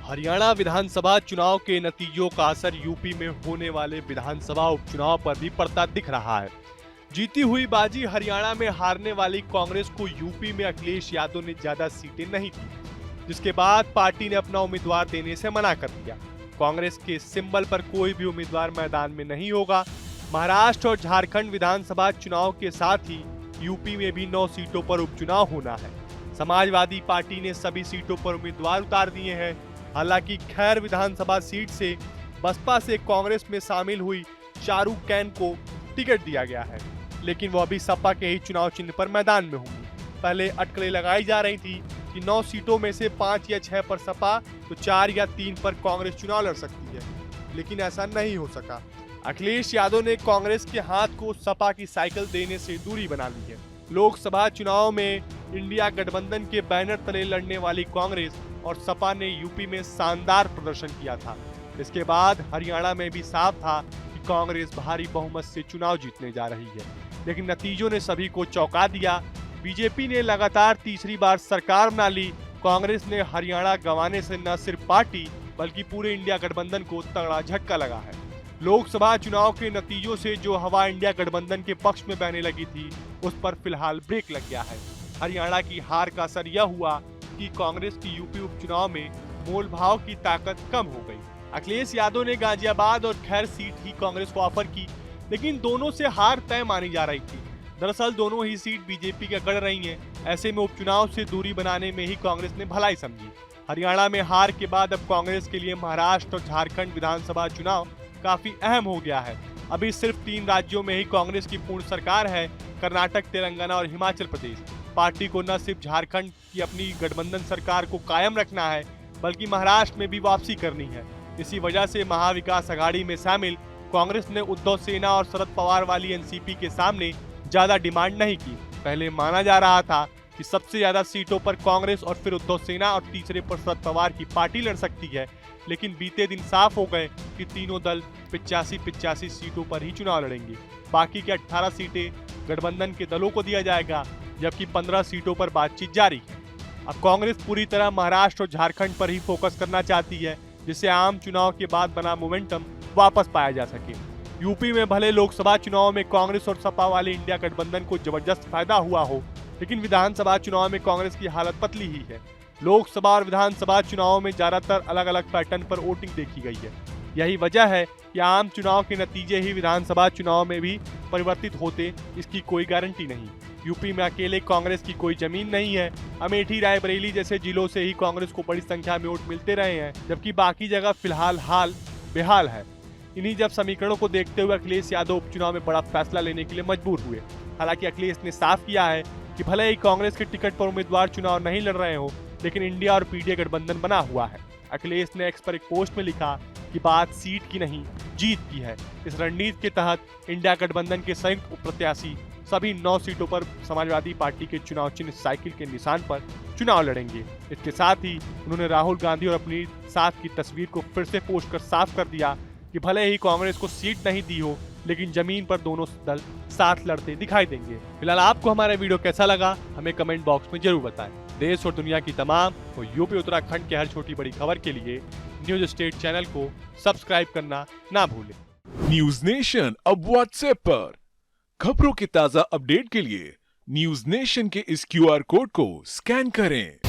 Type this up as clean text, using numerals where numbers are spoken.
हरियाणा विधानसभा चुनाव के नतीजों का असर यूपी में होने वाले विधानसभा उपचुनाव पर भी पड़ता दिख रहा है। जीती हुई बाजी हरियाणा में हारने वाली कांग्रेस को यूपी में अखिलेश यादव ने ज्यादा सीटें नहीं दी, जिसके बाद पार्टी ने अपना उम्मीदवार देने से मना कर दिया। कांग्रेस के सिंबल पर कोई भी उम्मीदवार मैदान में नहीं होगा। महाराष्ट्र और झारखंड विधानसभा चुनाव के साथ ही यूपी में भी 9 सीटों पर उपचुनाव होना है। समाजवादी पार्टी ने सभी सीटों पर उम्मीदवार उतार दिए हैं। हालांकि खैर विधानसभा सीट से बसपा से कांग्रेस में शामिल हुई चारू कैन को टिकट दिया गया है, लेकिन वो अभी सपा के ही चुनाव चिन्ह पर मैदान में होंगी। पहले अटकलें लगाई जा रही थी कि 9 सीटों में से 5 या 6 पर सपा तो 4 या 3 पर कांग्रेस चुनाव लड़ सकती है, लेकिन ऐसा नहीं हो सका। अखिलेश यादव ने कांग्रेस के हाथ को सपा की साइकिल देने से दूरी बना ली है। लोकसभा चुनाव में इंडिया गठबंधन के बैनर तले लड़ने वाली कांग्रेस और सपा ने यूपी में शानदार प्रदर्शन किया था। इसके बाद हरियाणा में भी साफ था कि कांग्रेस भारी बहुमत से चुनाव जीतने जा रही है, लेकिन नतीजों ने सभी को चौंका दिया। बीजेपी ने लगातार तीसरी बार सरकार बना ली। कांग्रेस ने हरियाणा गंवाने से न सिर्फ पार्टी बल्कि पूरे इंडिया गठबंधन को तगड़ा झटका लगा है। लोकसभा चुनाव के नतीजों से जो हवा इंडिया गठबंधन के पक्ष में बहने लगी थी, उस पर फिलहाल ब्रेक लग गया है। हरियाणा की हार का असर यह हुआ कि कांग्रेस की यूपी उपचुनाव में मोल भाव की ताकत कम हो गई। अखिलेश यादव ने गाजियाबाद और खैर सीट ही कांग्रेस को ऑफर की, लेकिन दोनों से हार तय मानी जा रही थी। दरअसल दोनों ही सीट बीजेपी के गढ़ रही हैं। ऐसे में उपचुनाव से दूरी बनाने में ही कांग्रेस ने भलाई समझी। हरियाणा में हार के बाद अब कांग्रेस के लिए महाराष्ट्र और झारखंड विधानसभा चुनाव काफी अहम हो गया है। अभी सिर्फ 3 राज्यों में ही कांग्रेस की पूर्ण सरकार है, कर्नाटक, तेलंगाना और हिमाचल प्रदेश। पार्टी को न सिर्फ झारखंड की अपनी गठबंधन सरकार को कायम रखना है, बल्कि महाराष्ट्र में भी वापसी करनी है। इसी वजह से महाविकास अघाड़ी में शामिल कांग्रेस ने उद्धव सेना और शरद पवार वाली एनसीपी के सामने ज्यादा डिमांड नहीं की। पहले माना जा रहा था कि सबसे ज्यादा सीटों पर कांग्रेस और फिर उद्धव सेना और तीसरे पर शरद पवार की पार्टी लड़ सकती है, लेकिन बीते दिन साफ हो गए कि तीनों दल 85-85 सीटों पर ही चुनाव लड़ेंगे। बाकी के 18 सीटें गठबंधन के दलों को दिया जाएगा, जबकि 15 सीटों पर बातचीत जारी है। अब कांग्रेस पूरी तरह महाराष्ट्र और झारखंड पर ही फोकस करना चाहती है, जिससे आम चुनाव के बाद बना मोमेंटम वापस पाया जा सके। यूपी में भले लोकसभा चुनाव में कांग्रेस और सपा वाले इंडिया गठबंधन को जबरदस्त फायदा हुआ हो, लेकिन विधानसभा चुनाव में कांग्रेस की हालत पतली ही है। लोकसभा और विधानसभा चुनाव में ज्यादातर अलग अलग पैटर्न पर वोटिंग देखी गई है। यही वजह है कि आम चुनाव के नतीजे ही विधानसभा चुनाव में भी परिवर्तित होते, इसकी कोई गारंटी नहीं। यूपी में अकेले कांग्रेस की कोई जमीन नहीं है। अमेठी, रायबरेली जैसे जिलों से ही कांग्रेस को बड़ी संख्या में वोट मिलते रहे हैं, जबकि बाकी जगह फिलहाल हाल बेहाल है। इन्हीं जब समीकरणों को देखते हुए अखिलेश यादव उपचुनाव में बड़ा फैसला लेने के लिए मजबूर हुए। हालांकि अखिलेश ने साफ किया है कि भले ही कांग्रेस के टिकट पर उम्मीदवार चुनाव नहीं लड़ रहे हो, लेकिन इंडिया और पीडीए गठबंधन बना हुआ है। अखिलेश ने एक्स पर एक पोस्ट में लिखा कि बात सीट की नहीं, जीत की है। इस रणनीति के तहत इंडिया गठबंधन के संयुक्त प्रत्याशी सभी 9 सीटों पर समाजवादी पार्टी के चुनाव चिन्ह साइकिल के निशान पर चुनाव लड़ेंगे। इसके साथ ही उन्होंने राहुल गांधी और अपनी साथ की तस्वीर को फिर से पोस्ट कर साफ कर दिया कि भले ही कांग्रेस को सीट नहीं दी हो, लेकिन जमीन पर दोनों दल साथ लड़ते दिखाई देंगे। फिलहाल आपको हमारा वीडियो कैसा लगा, हमें कमेंट बॉक्स में जरूर बताएं। देश और दुनिया की तमाम और यूपी उत्तराखंड के हर छोटी बड़ी खबर के लिए न्यूज स्टेट चैनल को सब्सक्राइब करना ना भूलें। न्यूज नेशन अब व्हाट्सएप पर खबरों के ताजा अपडेट के लिए न्यूज नेशन के इस QR कोड को स्कैन करें।